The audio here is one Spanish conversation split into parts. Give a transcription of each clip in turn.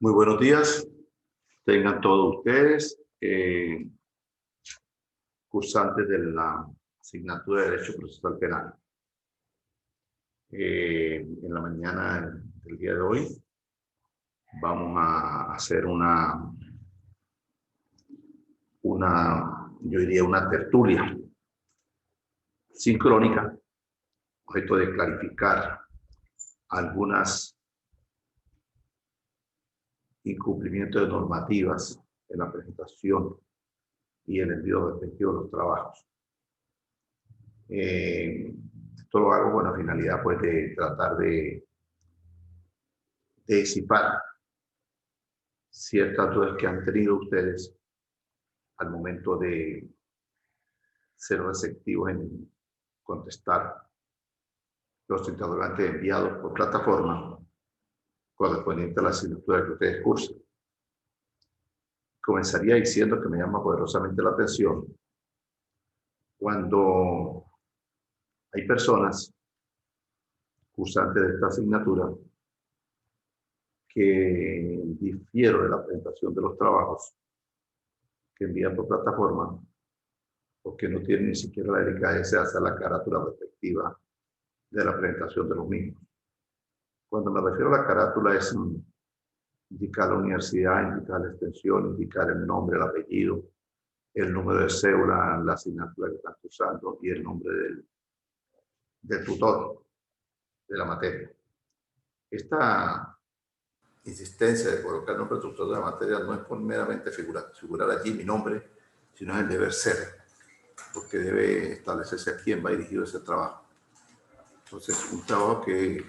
Muy buenos días, tengan todos ustedes, cursantes de la asignatura de Derecho Procesal Penal. En la mañana del día de hoy vamos a hacer yo diría una tertulia sincrónica, objeto de clarificar algunas incumplimientos de normativas en la presentación y el envío respectivo de los trabajos. Esto lo hago con la finalidad pues, de tratar de disipar ciertas dudas que han tenido ustedes al momento de ser receptivos en contestar los interrogantes enviados por plataforma correspondiente a la asignatura que ustedes cursan. Comenzaría diciendo que me llama poderosamente la atención cuando hay personas cursantes de esta asignatura que difiero de la presentación de los trabajos que envían por plataforma porque no tienen ni siquiera la delicadeza de hacer la carátula respectiva de la presentación de los mismos. Cuando me refiero a la carátula es indicar la universidad, indicar la extensión, indicar el nombre, el apellido, el número de cédula, la asignatura que están usando y el nombre del tutor de la materia. Esta insistencia de colocar el nombre del tutor de la materia no es por meramente figurar allí mi nombre, sino es el deber ser, porque debe establecerse a quién va dirigido ese trabajo. Entonces, un trabajo que,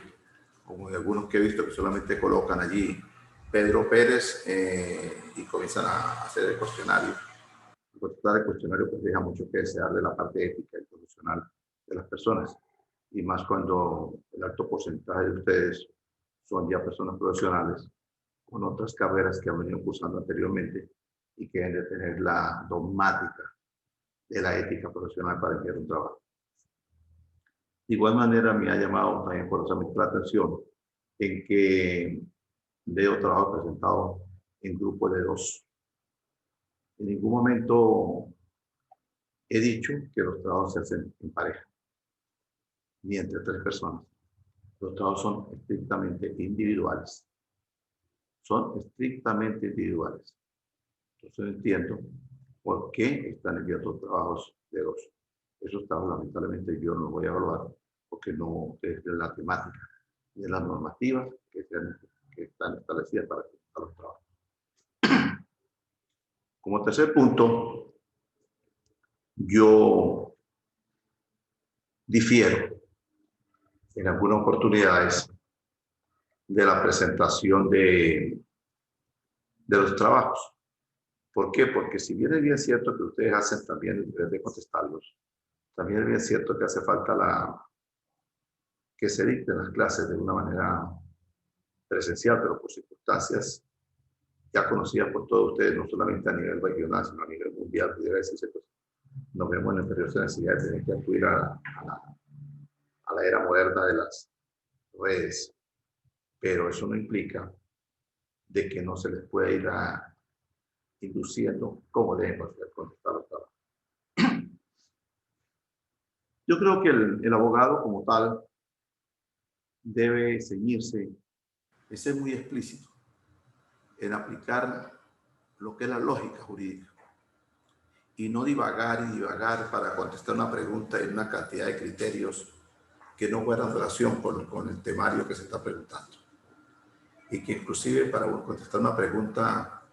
como algunos que he visto, que solamente colocan allí Pedro Pérez y comienzan a hacer el cuestionario. El cuestionario pues deja mucho que desear de la parte ética y profesional de las personas, y más cuando el alto porcentaje de ustedes son ya personas profesionales con otras carreras que han venido cursando anteriormente y que deben de tener la dogmática de la ética profesional para enviar un trabajo. De igual manera me ha llamado también poderosamente la atención en que veo trabajos presentados en grupos de 2. En ningún momento he dicho que los trabajos se hacen en pareja, ni entre 3 personas. Los trabajos son estrictamente individuales. Son estrictamente individuales. Entonces no entiendo por qué están enviando trabajos de 2. Esos trabajos lamentablemente yo no los voy a evaluar porque no es de la temática ni de las normativas que están establecidas para los trabajos. Como tercer punto, yo difiero en algunas oportunidades de la presentación de los trabajos. ¿Por qué? Porque si bien es bien cierto que ustedes hacen también el deber de contestarlos, también es bien cierto que hace falta que se dicten las clases de una manera presencial, pero por circunstancias ya conocidas por todos ustedes, no solamente a nivel regional, sino a nivel mundial, pudiera decirse, pues, nos vemos en la imperiosa necesidad de tener que acudir a la era moderna de las redes, pero eso no implica de que no se les pueda ir induciendo cómo deben contestar los trabajos. Yo creo que el abogado como tal debe ceñirse, es ser muy explícito en aplicar lo que es la lógica jurídica y no divagar y divagar para contestar una pregunta en una cantidad de criterios que no guardan relación con el temario que se está preguntando, y que inclusive para contestar una pregunta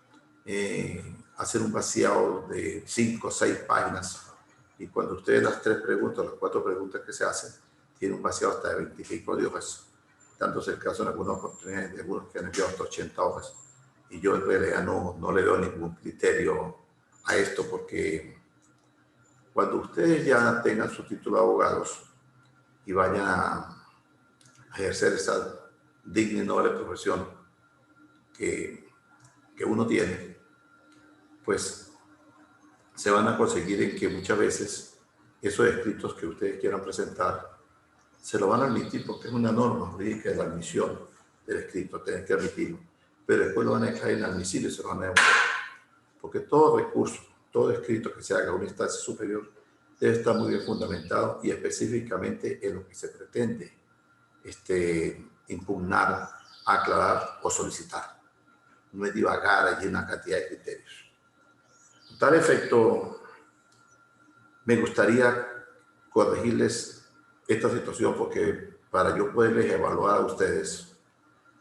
hacer un vaciado de 5 o 6 páginas, y cuando ustedes las 3 preguntas, las 4 preguntas que se hacen, tiene un vaciado hasta de 20 y pico de hojas, dándose el caso en algunas oportunidades de algunos que han enviado hasta 80 hojas, y yo en realidad no le doy ningún criterio a esto, porque cuando ustedes ya tengan su título de abogados y vayan a ejercer esa digna y noble profesión que uno tiene, pues se van a conseguir en que muchas veces esos escritos que ustedes quieran presentar se lo van a admitir porque es una norma jurídica de la admisión del escrito, tienen que admitirlo. pero después lo van a declarar inadmisible y se lo van a devolver. Porque todo recurso, todo escrito que se haga a una instancia superior debe estar muy bien fundamentado y específicamente en lo que se pretende impugnar, aclarar o solicitar. No es divagar allí una cantidad de criterios. Por tal efecto, me gustaría corregirles esta situación porque para yo poderles evaluar a ustedes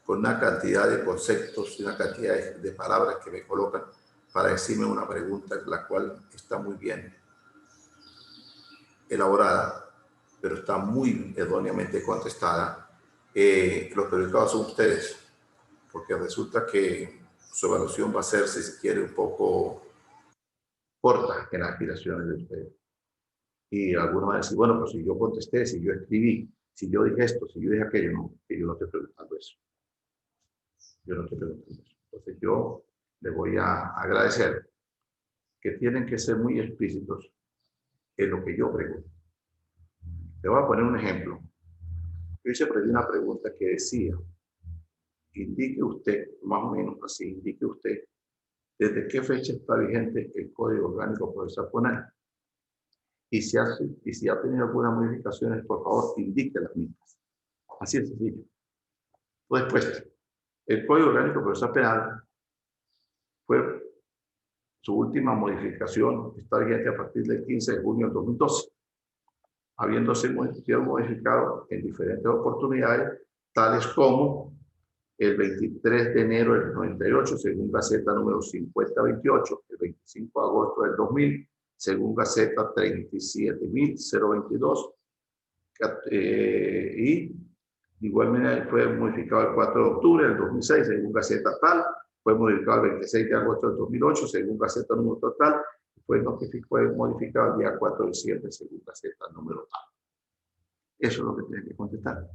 con una cantidad de conceptos y una cantidad de palabras que me colocan para decirme una pregunta, la cual está muy bien elaborada, pero está muy erróneamente contestada. Los perjudicados son ustedes, porque resulta que su evaluación va a ser, si se quiere, un poco corta en las aspiraciones de ustedes. Y algunos van a decir, bueno, pues si yo contesté, si yo escribí, si yo dije esto, si yo dije aquello, no, que yo no estoy preguntando eso. Yo no estoy preguntando eso. Entonces yo les voy a agradecer que tienen que ser muy explícitos en lo que yo pregunto. Le voy a poner un ejemplo. Yo hice por ahí una pregunta que decía, indique usted, más o menos así, indique usted desde qué fecha está vigente el Código Orgánico Procesal Penal. Y si ha tenido algunas modificaciones, por favor, indique las mismas. Así de sencillo. Después, el Código Orgánico Procesal Penal fue su última modificación, está vigente a partir del 15 de junio del 2012, habiéndose sido modificado en diferentes oportunidades, tales como el 23 de enero del 98, según Gaceta número 5028, el 25 de agosto del 2000, según Gaceta 37.022, y de igual manera fue modificado el 4 de octubre del 2006, según Gaceta tal, fue modificado el 26 de agosto del 2008, según Gaceta número total, fue modificado el día 4 de diciembre, según Gaceta número tal. Eso es lo que tienen que contestar.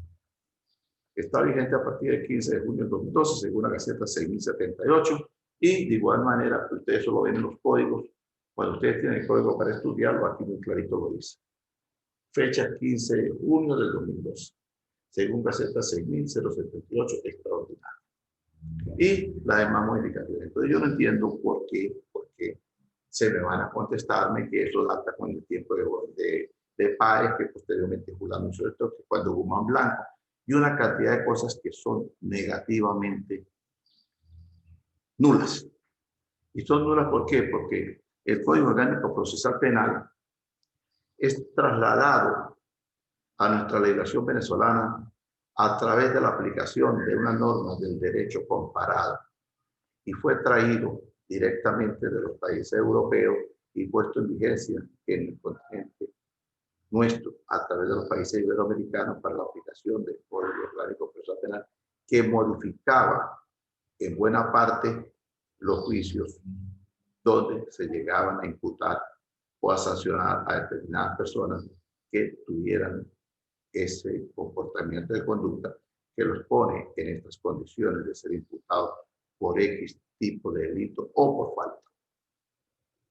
Está vigente a partir del 15 de junio del 2012, según la Gaceta 6078, y de igual manera, ustedes solo ven en los códigos, cuando ustedes tienen el código para estudiarlo, aquí muy clarito lo dice. Fecha 15 de junio del 2012, según Gaceta 6078, extraordinario. Y las demás modificaciones. Entonces yo no entiendo por qué se me van a contestarme que eso data con el tiempo de Páez, que posteriormente Julano hizo esto, que cuando Guzmán Blanco, y una cantidad de cosas que son negativamente nulas. ¿Y son nulas por qué? Porque el Código Orgánico Procesal Penal es trasladado a nuestra legislación venezolana a través de la aplicación de una norma del derecho comparado y fue traído directamente de los países europeos y puesto en vigencia en el continente nuestro a través de los países iberoamericanos para la aplicación del Código Orgánico Procesal Penal que modificaba en buena parte los juicios donde se llegaban a imputar o a sancionar a determinadas personas que tuvieran ese comportamiento de conducta que los pone en estas condiciones de ser imputados por X tipo de delito o por falta.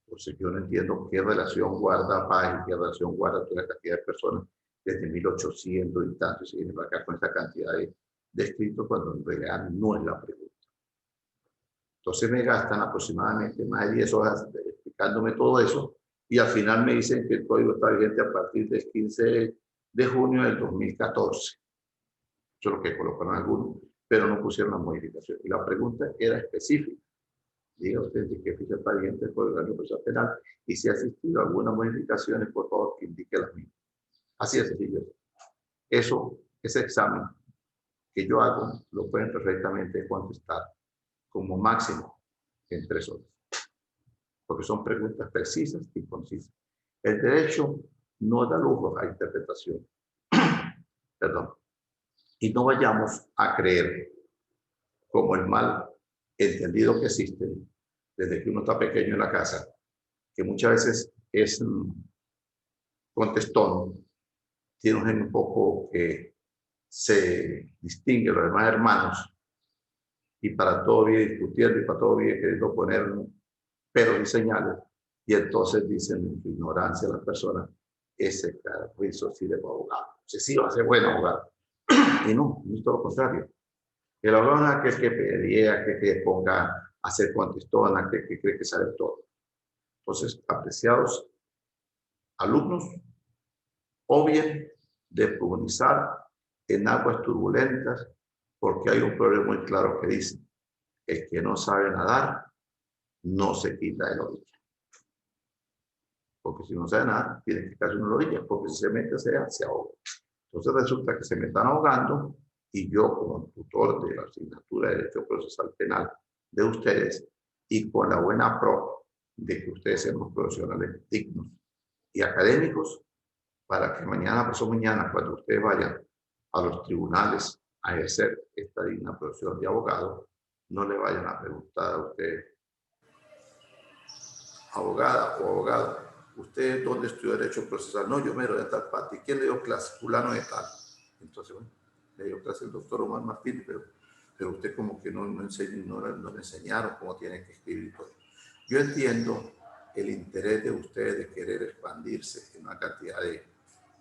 Entonces yo no entiendo qué relación guarda Páez, qué relación guarda toda la cantidad de personas desde 1800 y tanto, y se viene para acá con esta cantidad de escritos cuando en realidad no es la pregunta. Entonces me gastan aproximadamente más de 10 horas explicándome todo eso y al final me dicen que el código está vigente a partir del 15 de junio del 2014. Eso es lo que colocaron algunos, pero no pusieron la modificación. Y la pregunta era específica. Diga usted de qué fecha está vigente el Código Orgánico Procesal Penal y si ha existido algunas modificaciones, por favor, que indique las mismas. Así es sencillo. Ese examen que yo hago, lo pueden perfectamente contestar como máximo en 3 horas. Porque son preguntas precisas y concisas. El derecho no da lujo a interpretación. Perdón. Y no vayamos a creer, como el mal entendido que existe desde que uno está pequeño en la casa, que muchas veces es contestón, tiene un gen un poco que se distingue de los demás hermanos y para todo viene discutiendo y para todo viene queriendo poner peros y señales y entonces dicen en su ignorancia a las personas, ese carrizo sirve para abogado, ese sí va a ser buen abogado. Y no, es todo lo contrario. El abogado no es aquel que pelea, que ponga a hacer contestona, que cree que sabe todo. Entonces, apreciados alumnos, obvien de profundizar en aguas turbulentas, porque hay un problema muy claro que dice, el que no sabe nadar, no se quita de la orilla. Porque si no sabe nadar, tiene que quedarse en la orilla, porque si se mete, se ahoga. Entonces resulta que se me están ahogando y yo como tutor de la asignatura de Derecho Procesal Penal de ustedes y con la buena pro de que ustedes sean los profesionales dignos y académicos, para que mañana, pasado mañana, cuando ustedes vayan a los tribunales a ejercer esta digna profesión de abogado, no le vayan a preguntar a usted, abogada o abogado, ¿usted dónde estudió Derecho Procesal? No, yo me lo de tal parte. ¿Y quién le dio clase? Fulano de tal. Entonces, bueno, le dio clase el doctor Omar Martínez, pero usted como que no le enseñaron cómo tiene que escribir todo. Yo entiendo el interés de ustedes de querer expandirse en una cantidad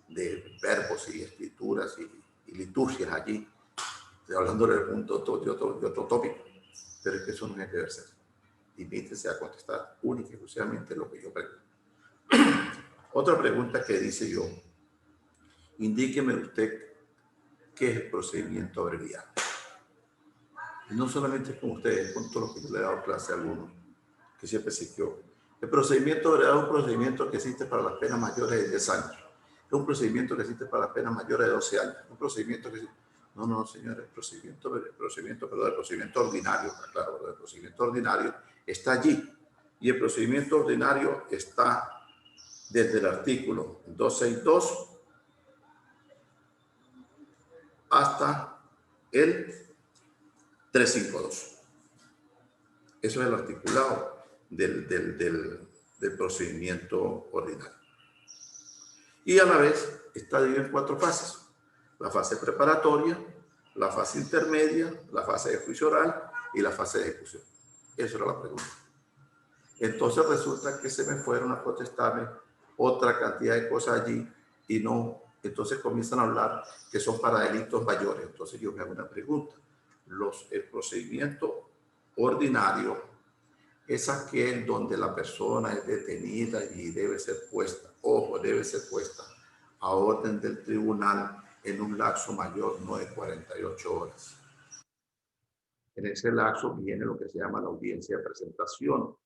de verbos y escrituras y liturgias allí. Estoy hablando del punto de otro tópico, pero es que eso no es deber ser. Limítese a contestar única y exclusivamente lo que yo pregunto. Otra pregunta que dice yo, indíqueme usted qué es el procedimiento abreviado. Y no solamente con ustedes, con todos los que yo le he dado clase a algunos, que siempre existió. El procedimiento abreviado es un procedimiento que existe para las penas mayores de 10 años. Es un procedimiento que existe para las penas mayores de 12 años. Un procedimiento que... No, señores, el procedimiento ordinario, claro, el procedimiento ordinario está allí. Y el procedimiento ordinario está desde el artículo 262 hasta el 352. Eso es el articulado del procedimiento ordinario. Y a la vez está dividido en 4 fases. La fase preparatoria, la fase intermedia, la fase de juicio oral y la fase de ejecución. Esa era la pregunta. Entonces resulta que se me fueron a contestarme otra cantidad de cosas allí y no, entonces comienzan a hablar que son para delitos mayores. Entonces yo me hago una pregunta. El procedimiento ordinario es aquel donde la persona es detenida y debe ser puesta, ojo, debe ser puesta a orden del tribunal en un lapso mayor, no de 48 horas. En ese lapso viene lo que se llama la audiencia de presentación,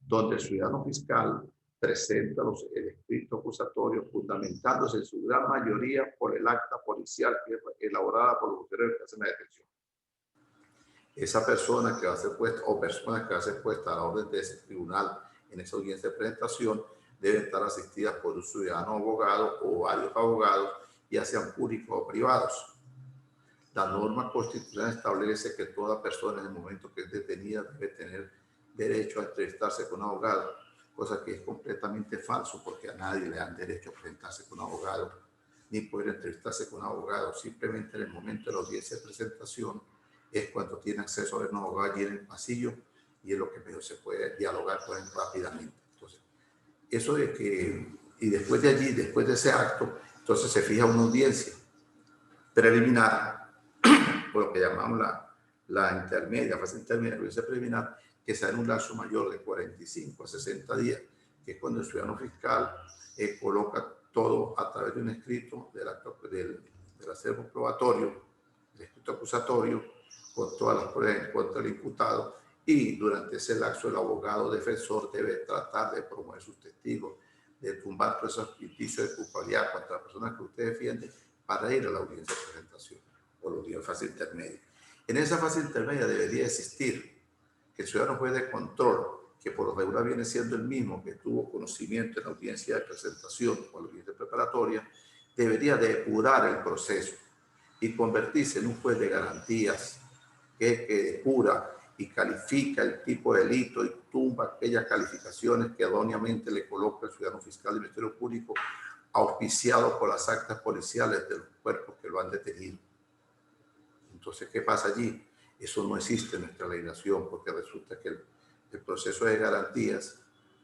donde el ciudadano fiscal presenta el escrito acusatorio fundamentándose en su gran mayoría por el acta policial que es elaborada por los funcionarios que hacen la detención. Esa persona que va a ser puesta o personas que va a ser puesta a la orden de ese tribunal en esa audiencia de presentación deben estar asistidas por un ciudadano abogado o varios abogados, ya sean públicos o privados. La norma constitucional establece que toda persona en el momento que es detenida debe tener derecho a entrevistarse con un abogado, cosa que es completamente falso porque a nadie le dan derecho a presentarse con un abogado ni poder entrevistarse con un abogado. Simplemente en el momento de la audiencia de presentación es cuando tiene acceso a ver un abogado allí en el pasillo y es lo que mejor se puede dialogar con él rápidamente. Entonces, eso de que, y después de allí, después de ese acto, entonces se fija una audiencia preliminar, por lo que llamamos la intermedia, fase intermedia, la audiencia preliminar, que sea en un lapso mayor de 45 a 60 días, que es cuando el ciudadano fiscal coloca todo a través de un escrito del acervo probatorio, el escrito acusatorio, con todas las pruebas en contra del imputado, y durante ese lapso el abogado defensor debe tratar de promover sus testigos, de tumbar todos esos indicios de culpabilidad contra las personas que usted defiende para ir a la audiencia de presentación o la audiencia de fase intermedia. En esa fase intermedia debería existir que el ciudadano juez de control, que por lo regular viene siendo el mismo que tuvo conocimiento en la audiencia de presentación o la audiencia preparatoria, debería depurar el proceso y convertirse en un juez de garantías que depura y califica el tipo de delito y tumba aquellas calificaciones que erróneamente le coloca el ciudadano fiscal del Ministerio Público auspiciado por las actas policiales de los cuerpos que lo han detenido. Entonces, ¿qué pasa allí? Eso no existe en nuestra legislación porque resulta que el proceso de garantías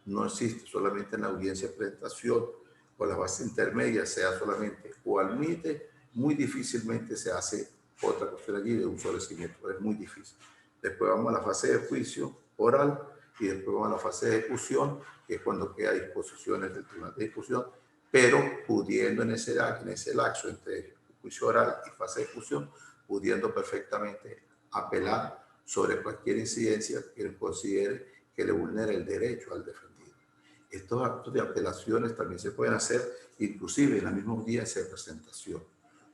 no existe solamente en la audiencia de presentación o la base intermedia, sea solamente o admite, muy difícilmente se hace otra cuestión allí de un sobrecimiento, pero es muy difícil. Después vamos a la fase de juicio oral y después vamos a la fase de ejecución, que es cuando queda disposiciones del tribunal de ejecución, pero pudiendo en ese lapso entre juicio oral y fase de ejecución, pudiendo perfectamente apelar sobre cualquier incidencia que él considere que le vulnere el derecho al defendido. Estos actos de apelaciones también se pueden hacer inclusive en la misma audiencia de presentación,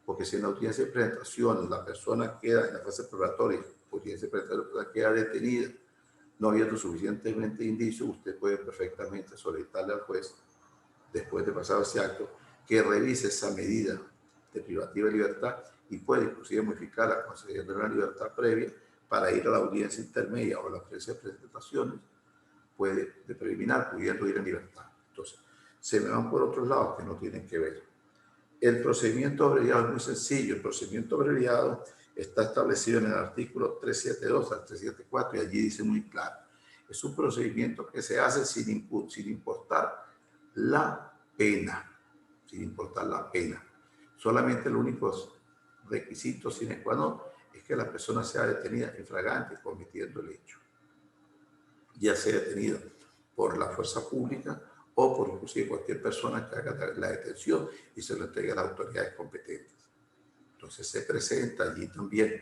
porque si en la audiencia de presentación la persona queda en la fase preparatoria, audiencia de presentación queda detenida, no habiendo suficientemente indicios, usted puede perfectamente solicitarle al juez, después de pasado ese acto, que revise esa medida de privativa de libertad y puede inclusive modificar la concesión de una libertad previa para ir a la audiencia intermedia o a la audiencia de presentaciones, puede de preliminar, pudiendo ir en libertad. Entonces, se me van por otros lados que no tienen que ver. El procedimiento abreviado es muy sencillo. El procedimiento abreviado está establecido en el artículo 372 al 374 y allí dice muy claro. Es un procedimiento que se hace sin importar la pena. Sin importar la pena. Solamente el único requisito sine qua non es que la persona sea detenida en flagrante cometiendo el hecho. Ya sea detenido por la fuerza pública o por inclusive cualquier persona que haga la detención y se lo entregue a las autoridades competentes. Entonces se presenta allí también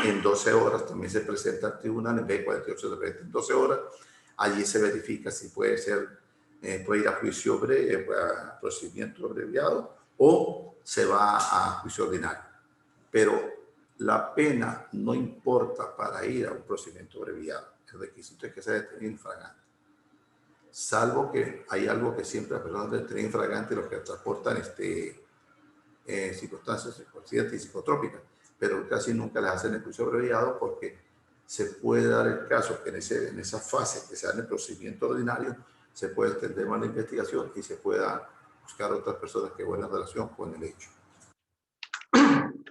en 12 horas, también se presenta al tribunal, en vez de 48 se presenta en 12 horas, allí se verifica si puede ser, puede ir a juicio breve, a procedimiento abreviado o se va a juicio ordinario. Pero la pena no importa para ir a un procedimiento abreviado, el requisito es que sea detenido en flagrante. Salvo que hay algo que siempre las personas detenidas en flagrante los que transportan circunstancias psicosociales y psicotrópicas, pero casi nunca les hacen el juicio abreviado porque se puede dar el caso que en esa fase que se da en el procedimiento ordinario se puede extender más la investigación y se pueda buscar otras personas que buenan relación con el hecho.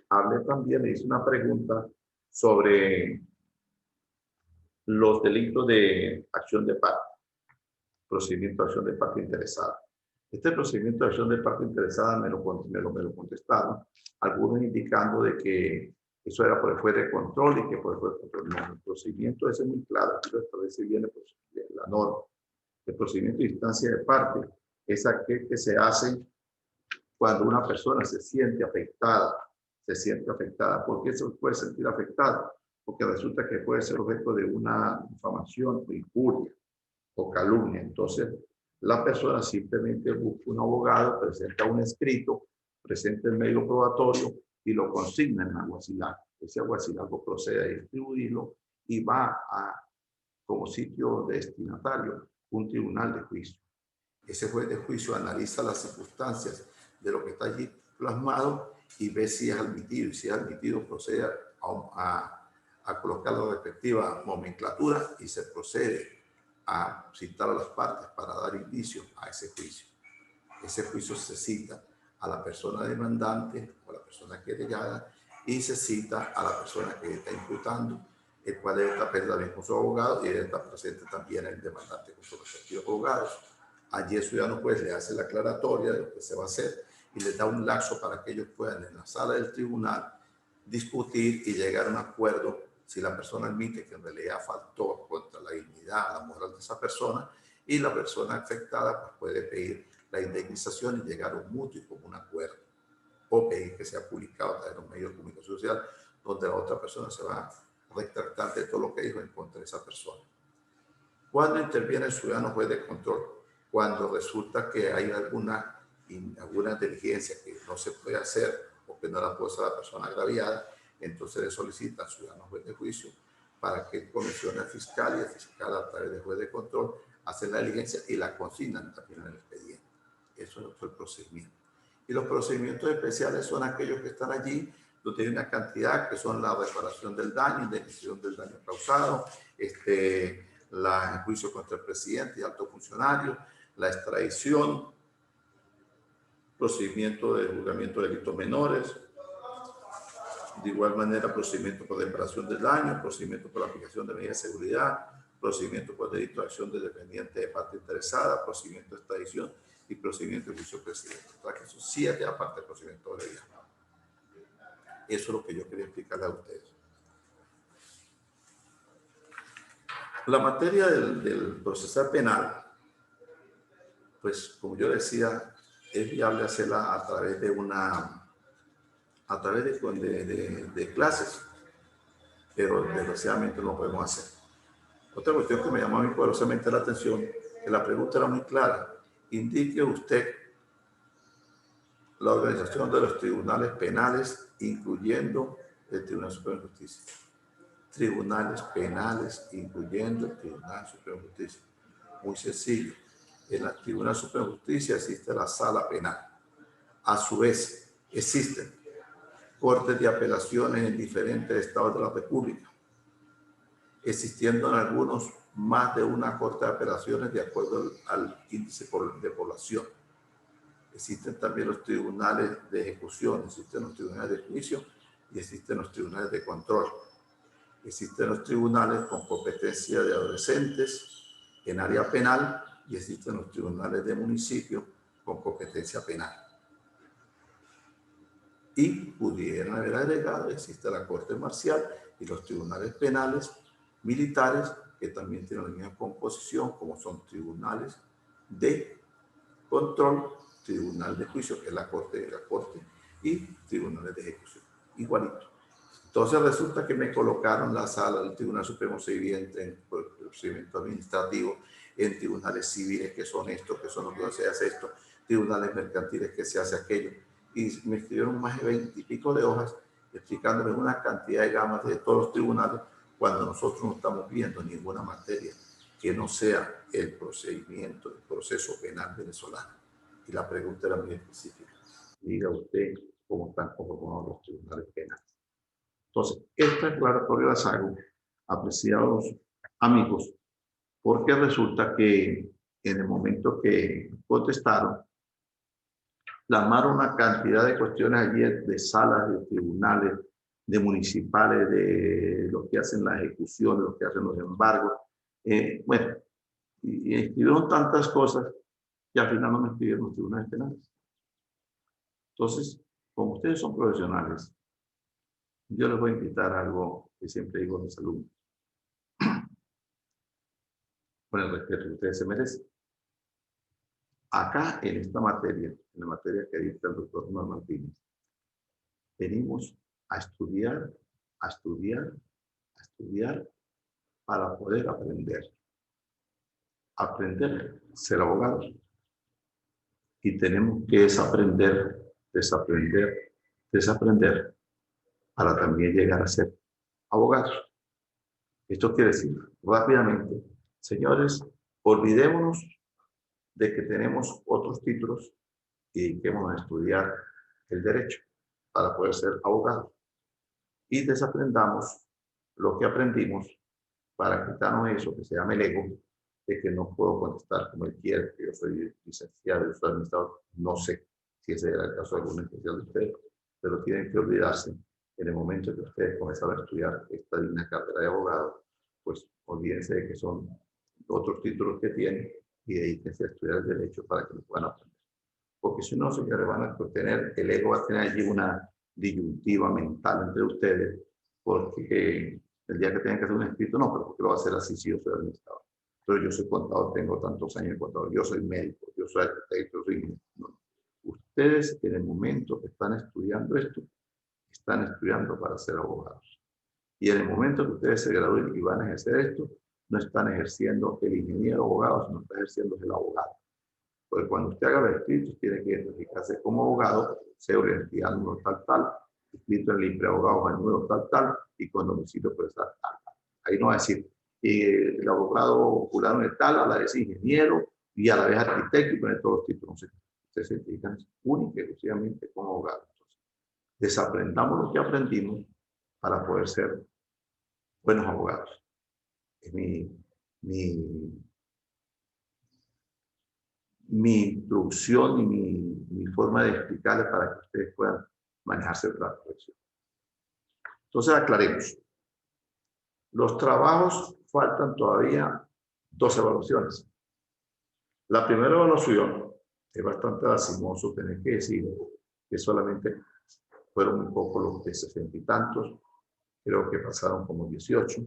Hablé también, le hice una pregunta sobre los delitos de acción de parte, procedimiento de acción de parte interesada. Este procedimiento de acción de parte interesada me lo contestaron, algunos indicando de que eso era por el juez de control y que por el juez de control no. El procedimiento ese es muy claro, aquí lo establece bien la norma. El procedimiento de instancia de parte es aquel que se hace cuando una persona se siente afectada. ¿Por qué se puede sentir afectada? Porque resulta que puede ser objeto de una difamación o injuria o calumnia. Entonces, la persona simplemente busca un abogado, presenta un escrito, presenta el medio probatorio y lo consigna en el alguacilato. Ese alguacilato procede a distribuirlo y va como sitio destinatario un tribunal de juicio. Ese juez de juicio analiza las circunstancias de lo que está allí plasmado y ve si es admitido. Y si es admitido, procede a colocar la respectiva nomenclatura y se procede a citar a las partes para dar inicio a ese juicio. Ese juicio se cita a la persona demandante o a la persona querellada y se cita a la persona que está imputando, el cual debe estar presente con su abogado y debe estar presente también el demandante con sus respectivos abogados. Allí el ciudadano juez le hace la aclaratoria de lo que se va a hacer y le da un lapso para que ellos puedan en la sala del tribunal discutir y llegar a un acuerdo si la persona admite que en realidad faltó contra la dignidad, la moral de esa persona, y la persona afectada pues, puede pedir la indemnización y llegar a un mutuo y común acuerdo, o pedir que sea publicado a través de los medios de comunicación social, donde la otra persona se va a retractar de todo lo que dijo en contra de esa persona. ¿Cuándo interviene el ciudadano juez de control? Cuando resulta que hay alguna diligencia que no se puede hacer o que no la puede hacer la persona agraviada, entonces le solicita al ciudadano juez de juicio para que comisione al fiscal y el fiscal a través del juez de control hace la diligencia y la consignan también en el expediente. Eso es el procedimiento. Y los procedimientos especiales son aquellos que están allí, donde hay una cantidad que son la reparación del daño, indemnización del daño causado, el juicio contra el presidente y altos funcionarios, la extradición, procedimiento de juzgamiento de delitos menores, de igual manera procedimiento por reparación del daño, procedimiento por la aplicación de medidas de seguridad, procedimiento por delito de acción de dependiente de parte interesada, procedimiento de extradición y procedimiento de juicio presidente. O sea que son 7 aparte del procedimiento abreviado. Eso es lo que yo quería explicarle a ustedes. La materia del procesal penal, pues como yo decía, es viable hacerla a través de de clases, pero desgraciadamente no lo podemos hacer. Otra cuestión que me llamó a mí poderosamente la atención, que la pregunta era muy clara. Indique usted la organización de los tribunales penales, incluyendo el Tribunal Supremo de Justicia. Tribunales penales, incluyendo el Tribunal Supremo de Justicia. Muy sencillo. En el Tribunal Supremo de Justicia existe la sala penal. A su vez, existen cortes de apelaciones en diferentes estados de la República, existiendo en algunos más de una corte de apelaciones de acuerdo al índice de población. Existen también los tribunales de ejecución, existen los tribunales de juicio y existen los tribunales de control. Existen los tribunales con competencia de adolescentes en área penal y existen los tribunales de municipio con competencia penal. Y pudieran haber agregado, existe la Corte Marcial y los tribunales penales militares que también tienen la misma composición, como son tribunales de control, tribunal de juicio, que es la corte, y tribunales de ejecución. Igualito. Entonces resulta que me colocaron la sala del Tribunal Supremo Civil en procedimiento administrativo, en tribunales civiles que son estos, que son los que se hace esto, tribunales mercantiles que se hace aquello. Y me escribieron más de 20 y pico de hojas explicándome una cantidad de gamas de todos los tribunales cuando nosotros no estamos viendo ninguna materia que no sea el procedimiento, el proceso penal venezolano. Y la pregunta era muy específica. Diga usted cómo están conformados los tribunales penales. Entonces, esta aclaratoria las hago, apreciados amigos, porque resulta que en el momento que contestaron, plasmaron una cantidad de cuestiones allí de salas, de tribunales, de municipales, de los que hacen la ejecución, de los que hacen los embargos. Bueno, y escribieron tantas cosas que al final no me escribieron los tribunales penales. Entonces, como ustedes son profesionales, yo les voy a invitar a algo que siempre digo a mis alumnos. Con el respeto que ustedes se merecen. Acá, en esta materia, en la materia que dicta el doctor Juan Martínez, venimos a estudiar, a estudiar, a estudiar para poder aprender. Aprender, ser abogados. Y tenemos que desaprender, desaprender, desaprender para también llegar a ser abogados. Esto quiere decir, rápidamente, señores, olvidémonos de que tenemos otros títulos y dediquémonos a estudiar el derecho para poder ser abogados. Y desaprendamos lo que aprendimos para quitarnos eso que se llama el ego, de que no puedo contestar como él quiere, que yo soy licenciado, yo soy administrador. No sé si ese era el caso de alguna especial de ustedes, pero tienen que olvidarse en el momento que ustedes comienzan a estudiar esta digna carrera de abogado, pues olvídense de que son otros títulos que tienen y dedíquense a estudiar el derecho para que lo puedan aprender. Porque si no, señores, van a tener, el ego va a tener allí una disyuntiva mental entre ustedes, porque el día que tengan que hacer un escrito, no, pero ¿por qué lo va a hacer así si yo soy administrador? Pero yo soy contador, tengo tantos años de contador, yo soy médico, yo soy arquitecto, no. Ustedes en el momento que están estudiando esto, están estudiando para ser abogados. Y en el momento que ustedes se gradúen y van a ejercer esto, no están ejerciendo el ingeniero abogado, sino están ejerciendo el abogado. Porque cuando usted haga el escrito, tiene que identificarse como abogado, sea identidad número tal, escrito en el libre abogado al número tal, y con domicilio prestar tal. Ahí no va a decir, el abogado fulano de tal, a la vez ingeniero, y a la vez arquitecto, y poner todos los títulos. Ustedes se identifican única y exclusivamente como abogado. Entonces, desaprendamos lo que aprendimos para poder ser buenos abogados. Es mi introducción y mi forma de explicarles para que ustedes puedan manejarse de la profesión. Entonces, aclaremos. Los trabajos, faltan todavía 2 evaluaciones. La primera evaluación es bastante lastimoso tener que decir que solamente Fueron muy pocos los de 60 y tantos, creo que pasaron como 18.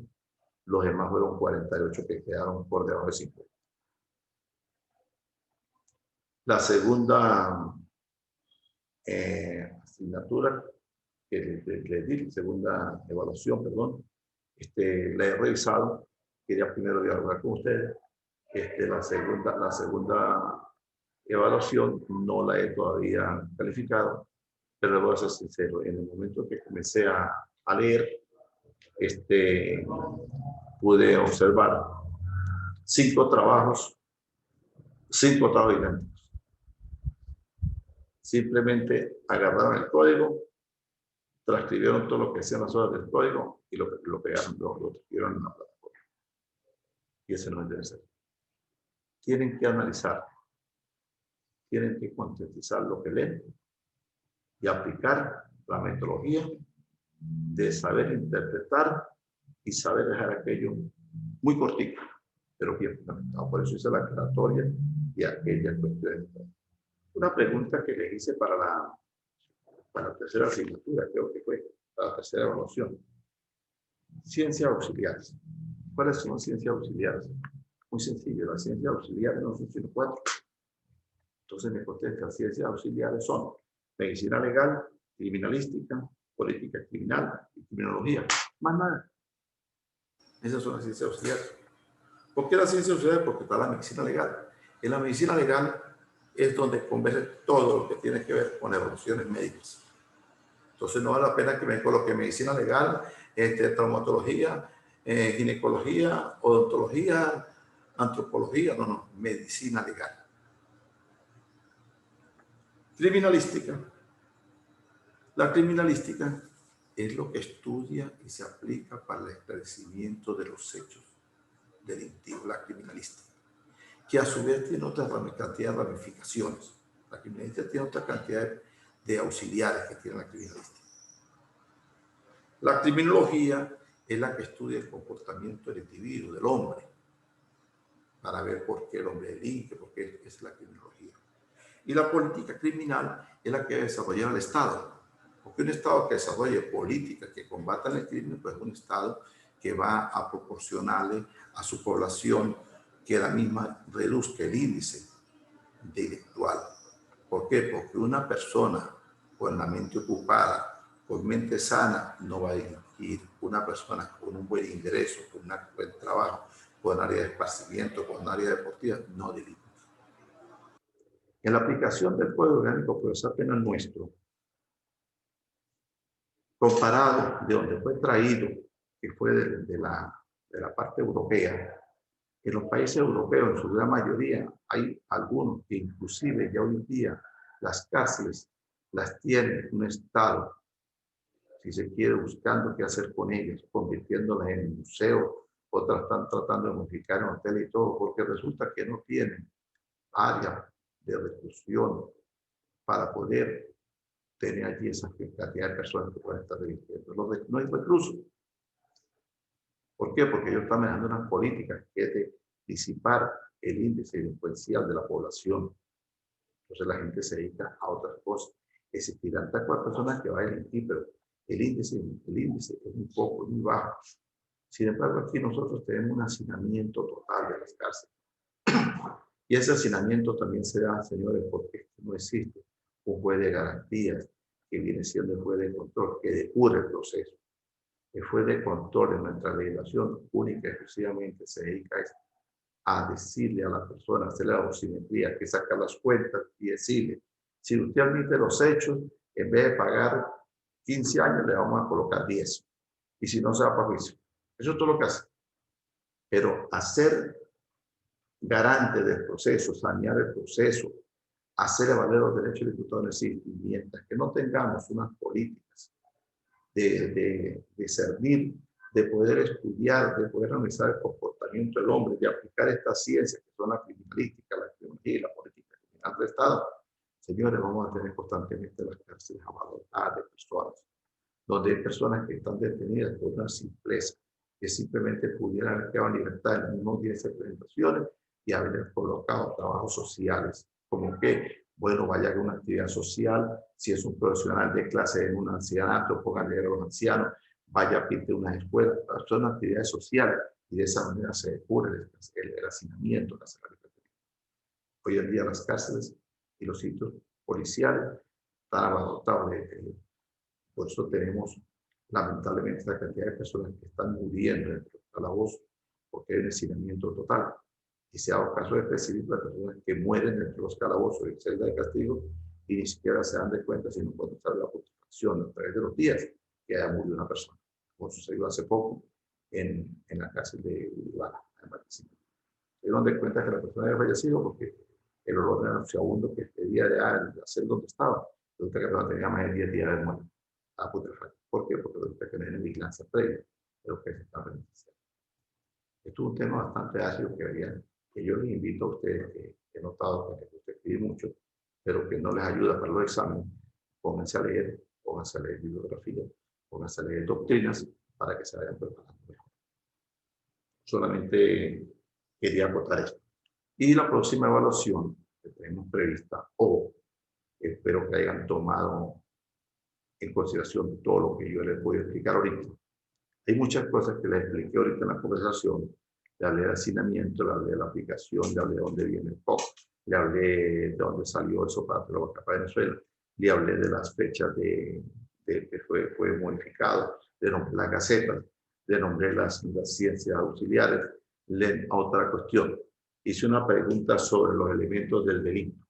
Los demás fueron 48 que quedaron por debajo de 50. La segunda asignatura que les di, segunda evaluación, perdón, la he revisado. Quería primero dialogar con ustedes. La segunda evaluación no la he todavía calificado, pero voy a ser sincero, en el momento que comencé a leer, pude observar 5 trabajos idénticos. Simplemente agarraron el código, transcribieron todo lo que hacían las horas del código y lo pegaron, lo transcribieron en una plataforma. Y ese no es interesante. Tienen que analizar, tienen que contextualizar lo que leen y aplicar la metodología de saber interpretar y saber dejar aquello muy cortito, pero bien fundamentado. Por eso hice la aclaratoria y aquella cuestión. Una pregunta que le hice para la tercera asignatura, creo que fue, para la tercera evaluación. Ciencias auxiliares. ¿Cuáles son ciencias auxiliares? Muy sencillo, las ciencias auxiliares no son sino 4. Entonces me contesta, ciencias auxiliares son medicina legal, criminalística, política criminal y criminología. Más nada. Esas son las ciencias auxiliares. ¿Por qué la ciencia auxiliar? Porque está la medicina legal. En la medicina legal es donde converge todo lo que tiene que ver con evaluaciones médicas. Entonces no vale la pena que me coloque medicina legal, traumatología, ginecología, odontología, antropología, no, medicina legal. Criminalística. La criminalística es lo que estudia y se aplica para el esclarecimiento de los hechos delictivos, la criminalística, que a su vez tiene otra cantidad de ramificaciones. La criminalística tiene otra cantidad de auxiliares que tiene la criminalística. La criminología es la que estudia el comportamiento del individuo, del hombre, para ver por qué el hombre delinque, por qué es la criminología. Y la política criminal es la que desarrolla el Estado. Porque un Estado que desarrolle políticas que combatan el crimen, pues es un Estado que va a proporcionarle a su población que la misma reduzca el índice delictual. ¿Por qué? Porque una persona con la mente ocupada, con mente sana, no va a delinquir. Una persona con un buen ingreso, con un buen trabajo, con área de esparcimiento, con área deportiva, no delinque. En la aplicación del Código Orgánico Procesal Penal nuestro, comparado de donde fue traído, que fue de la parte europea, en los países europeos, en su gran mayoría, hay algunos que inclusive ya hoy en día las cárceles las tiene un Estado, si se quiere, buscando qué hacer con ellas, convirtiéndolas en museos, otras están tratando de modificar en hoteles y todo, porque resulta que no tienen área de reclusión para poder tener allí esa cantidad de personas que pueden estar delinquiendo. No hay reclusos. ¿Por qué? Porque ellos están manejando unas políticas que es de disipar el índice delincuencial de la población. Entonces la gente se dedica a otras cosas. Existirán tantas personas que van a delinquir, pero el índice es muy bajo. Sin embargo, aquí nosotros tenemos un hacinamiento total de las cárceles. Y ese hacinamiento también se da, señores, porque no existe un juez de garantías que viene siendo el juez de control, que depura el proceso. El juez de control en nuestra legislación única y exclusivamente se dedica a decirle a la persona, hacerle la dosimetría, que saca las cuentas y decirle, si usted admite los hechos, en vez de pagar 15 años, le vamos a colocar 10. Y si no, se va para juicio. Eso es todo lo que hace. Pero hacer garante del proceso, sanear el proceso, hacer valer los derechos del imputado en el sitio, mientras que no tengamos unas políticas de servir, de poder estudiar, de poder analizar el comportamiento del hombre, de aplicar estas ciencias que son la criminalística, la criminología y la política criminal del Estado, señores, vamos a tener constantemente las cárceles abarrotadas de personas, donde hay personas que están detenidas por una simpleza, que simplemente pudieran haber quedado en libertad en el mismo día de presentaciones y haber colocado trabajos sociales, como que Bueno, vaya a una actividad social. Si es un profesional de clase en un ancianato, póngale a los ancianos. Vaya, pinte unas escuelas. Son actividades sociales y de esa manera se cura el hacinamiento. Hoy en día las cárceles y los sitios policiales están abarrotados. Por eso tenemos lamentablemente la cantidad de personas que están muriendo en los calabozos porque hay un hacinamiento total. Y se ha dado casos específicos de personas que mueren dentro de los calabozos y celdas de castigo y ni siquiera se dan de cuenta, sino cuando sale la putrefacción a través de los días que haya murido una persona, como sucedió hace poco en la cárcel de Uribana, en Barquisimeto. Se dieron de cuenta que la persona había fallecido porque el olor era nauseabundo que pedía de la celda donde estaba. Resulta que la persona tenía más de 10 días de muerte a putrefacción. ¿Por qué? Porque resulta que no hay vigilancia previa de lo que se está beneficiando. Esto es un tema bastante ácido que yo les invito a ustedes, que he notado que usted escribe mucho, pero que no les ayuda para los exámenes. Pónganse a leer bibliografía, pónganse a leer doctrinas para que se vayan preparando mejor. Solamente quería acotar esto. Y la próxima evaluación que tenemos prevista, o espero que hayan tomado en consideración todo lo que yo les voy a explicar ahorita. Hay muchas cosas que les expliqué ahorita en la conversación. Le hablé de hacinamiento, le hablé de la aplicación, le hablé de dónde viene el POC, le hablé de dónde salió el sopato de la vaca para Venezuela, le hablé de las fechas de que fue modificado, le nombré las gacetas, le nombré las ciencias auxiliares. Otra cuestión, hice una pregunta sobre los elementos del delito.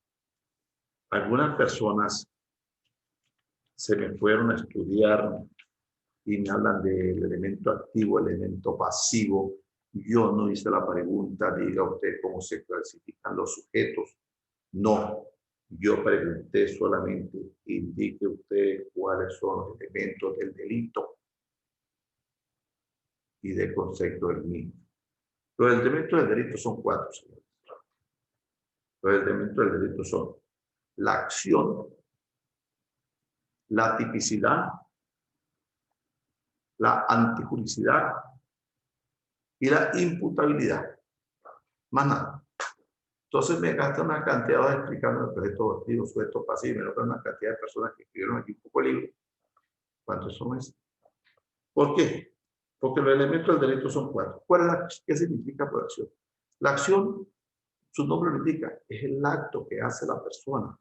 Algunas personas se me fueron a estudiar y me hablan del elemento activo, el elemento pasivo. Yo no hice la pregunta, diga usted cómo se clasifican los sujetos. No, yo pregunté solamente, indique usted cuáles son los elementos del delito y del concepto del mismo. Los elementos del delito son 4, señores. Los elementos del delito son la acción, la tipicidad, la antijuricidad y la imputabilidad. Más nada. Entonces me gasta una cantidad de horas explicando el proyecto activo, sujeto, pasivo, y me lo una cantidad de personas que escribieron aquí un poco libro. ¿Cuántos son esos? ¿Por qué? Porque los elementos del delito son 4. ¿Qué significa por acción? La acción, su nombre lo indica, es el acto que hace la persona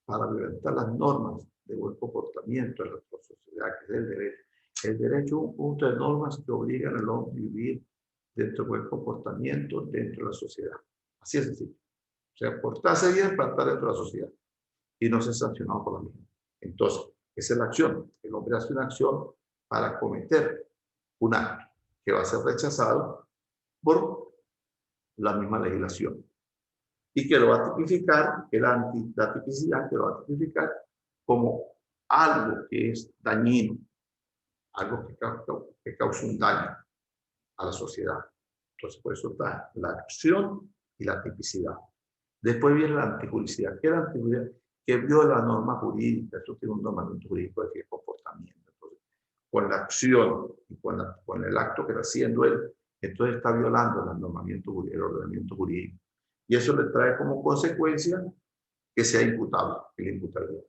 para violentar las normas de buen comportamiento en nuestra sociedad, que es el derecho. El derecho es un conjunto de normas que obligan al hombre a vivir dentro del buen comportamiento dentro de la sociedad. Así es sencillo. O sea, portarse bien para estar dentro de la sociedad y no ser sancionado por la misma. Entonces, esa es la acción. El hombre hace una acción para cometer un acto que va a ser rechazado por la misma legislación y que lo va a tipificar, la tipicidad que lo va a tipificar como algo que es dañino, algo que causa un daño a la sociedad. Entonces, por eso está la acción y la tipicidad. Después viene la antijuricidad. ¿Qué es la antijuricidad? Que viola la norma jurídica. Esto tiene un normamiento jurídico de comportamiento. Entonces, con la acción y con el acto que está haciendo él, entonces está violando el ordenamiento jurídico. Y eso le trae como consecuencia que sea imputable,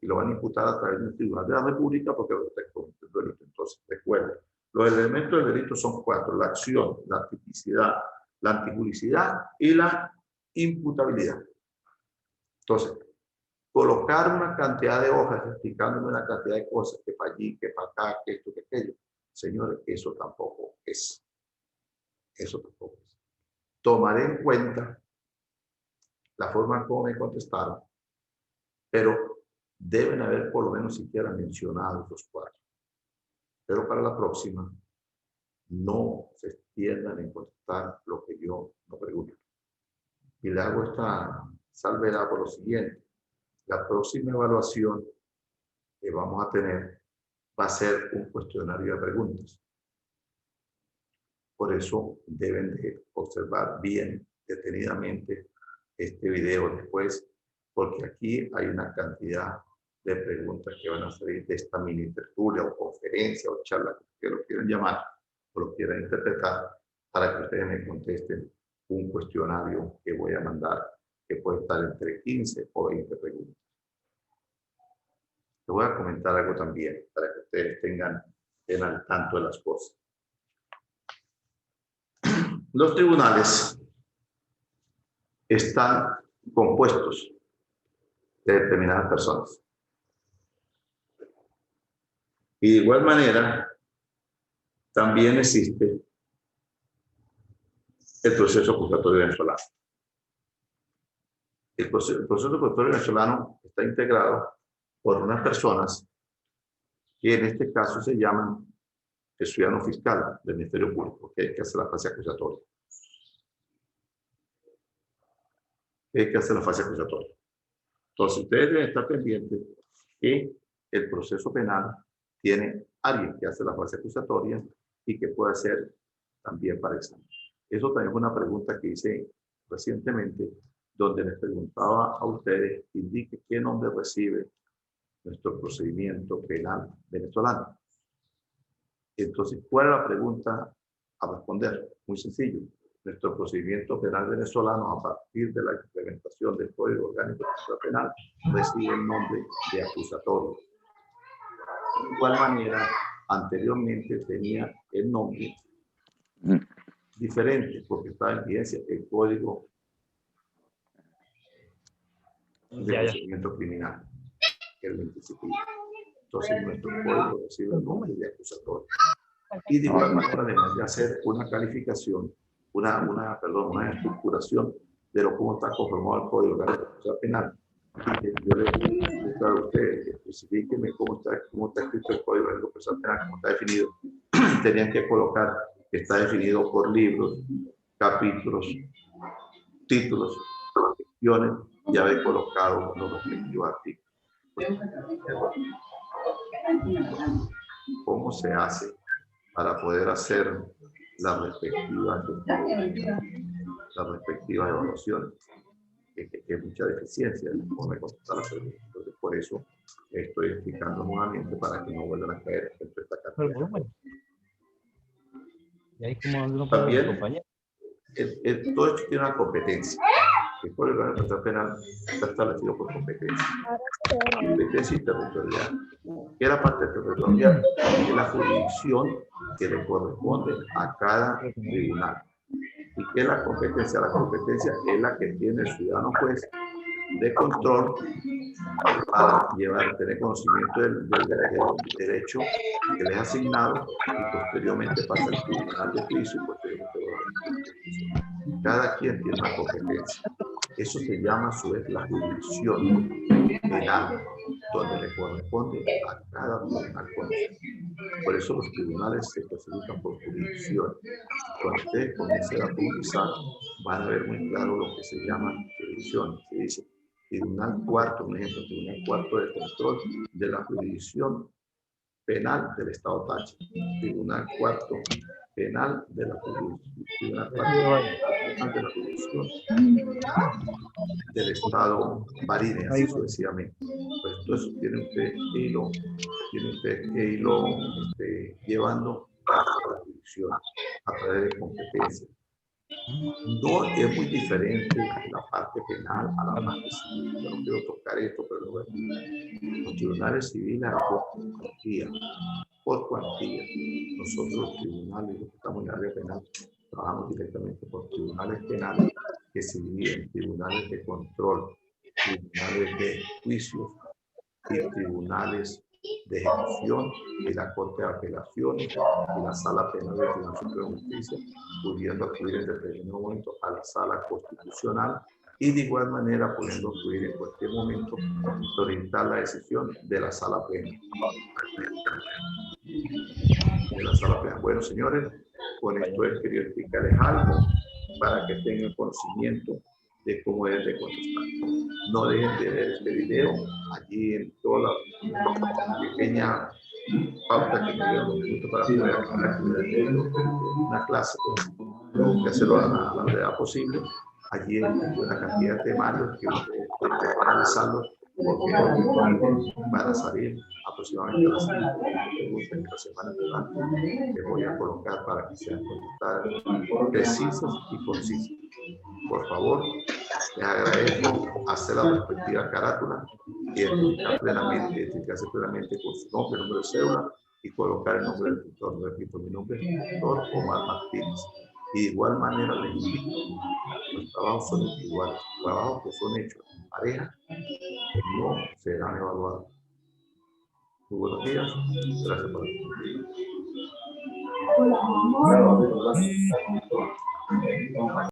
y lo van a imputar a través del Tribunal de la República porque lo detectó el delito. Entonces, recuerden, los elementos del delito son 4: la acción, la tipicidad, la antijuricidad y la imputabilidad. Entonces, colocar una cantidad de hojas explicándome una cantidad de cosas, que para allí, que para acá, que esto, que aquello, señores, eso tampoco es. Eso tampoco es. Tomaré en cuenta la forma como me contestaron, pero deben haber por lo menos siquiera mencionado los 4. Pero para la próxima, no se extiendan en contestar lo que yo no pregunto. Y le hago esta salvedad por lo siguiente. La próxima evaluación que vamos a tener va a ser un cuestionario de preguntas. Por eso deben de observar bien, detenidamente, este video después, porque aquí hay una cantidad de preguntas que van a salir de esta mini tertulia o conferencia o charla, que lo quieran llamar o lo quieran interpretar, para que ustedes me contesten un cuestionario que voy a mandar que puede estar entre 15 o 20 preguntas. Les voy a comentar algo también para que ustedes tengan al tanto de las cosas. Los tribunales están compuestos de determinadas personas. Y de igual manera, también existe el proceso acusatorio venezolano. El proceso acusatorio venezolano está integrado por unas personas que en este caso se llaman el ciudadano fiscal del Ministerio Público, que hace la fase acusatoria. Que hace la fase acusatoria. Entonces, ustedes deben estar pendientes que el proceso penal tiene alguien que hace la fase acusatoria y que puede hacer también para examen. Eso también es una pregunta que hice recientemente, donde les preguntaba a ustedes, indique qué nombre recibe nuestro procedimiento penal venezolano. Entonces, ¿cuál es la pregunta a responder? Muy sencillo. Nuestro procedimiento penal venezolano, a partir de la implementación del Código Orgánico de Procedimiento Penal, recibe el nombre de acusatorio. De igual manera, anteriormente tenía el nombre diferente, porque estaba en vigencia el Código de Procedimiento Criminal, que es el 25. Entonces, nuestro código recibe el nombre de acusatorio. Y de igual manera, además de hacer una calificación, una estructuración de cómo está conformado el Código Orgánico de Procedimiento Penal. Y yo les pido a ustedes que especifíquenme cómo está escrito el Código Orgánico de Procedimiento Penal, cómo está definido. Tenían que colocar que está definido por libros, capítulos, títulos, secciones, y haber colocado los respectivos artículos. ¿Cómo se hace para poder hacer las respectivas evaluaciones? Que hay mucha deficiencia en cómo contestar las preguntas. Entonces, por eso estoy explicando nuevamente para que no vuelvan a caer en esta cartera. Y ahí como también, todo esto tiene una competencia. El Código Orgánico de Procedimiento Penal está establecido por competencia. Competencia y territorial. ¿Qué es la parte territorial? Es la jurisdicción que le corresponde a cada tribunal. ¿Y qué es la competencia? La competencia es la que tiene el ciudadano juez de control para tener conocimiento del derecho que le es asignado y posteriormente pasa al tribunal de juicio y posteriormente cada quien tiene una competencia. Eso se llama a su vez la jurisdicción penal, donde le corresponde a cada tribunal conocer. Por eso los tribunales se clasifican por jurisdicción. Cuando ustedes comiencen a profundizar, van a ver muy claro lo que se llama jurisdicción. Se dice Tribunal Cuarto, un ejemplo, Tribunal Cuarto de Control de la Jurisdicción Penal del Estado Táchira. Tribunal Cuarto Penal de la Jurisdicción del Estado Barinas, así sucesivamente. Pues todo eso tiene usted que irlo llevando a la jurisdicción a través de competencias. No es muy diferente la parte penal a la parte civil. Yo no quiero tocar esto, pero bueno, los tribunales civiles por cuantía. Nosotros los tribunales, los que estamos en el área penal, trabajamos directamente por tribunales penales que se dividen en tribunales de control, tribunales de juicios y tribunales de ejecución y la Corte de Apelaciones y la Sala Penal del Tribunal Supremo de Justicia, pudiendo acudir en determinado momento a la Sala Constitucional y de igual manera pudiendo acudir en cualquier momento a orientar la decisión de la Sala Penal. Bueno, señores, con esto he querido explicarles algo para que tengan conocimiento de cómo es de contestar. No dejen de ver este video allí en toda la pequeña pauta que me dieron los minutos para poder aclarar una clase, tengo que hacerlo a la brevedad posible. Allí hay una cantidad de temarios que ustedes tienen que analizarlos porque van a salir aproximadamente a las 5 preguntas que la semana entrante les voy a colocar para que sean contestadas precisas y concisas. Por favor, Les agradezco hacer la respectiva carátula, identificarse plenamente con su nombre, número de cédula y colocar el nombre del tutor. Repito, mi nombre es el doctor Omar Martínez. Y de igual manera les invito, los trabajos son individuales, los trabajos que son hechos en pareja no serán evaluados. Muy buenos días, gracias por la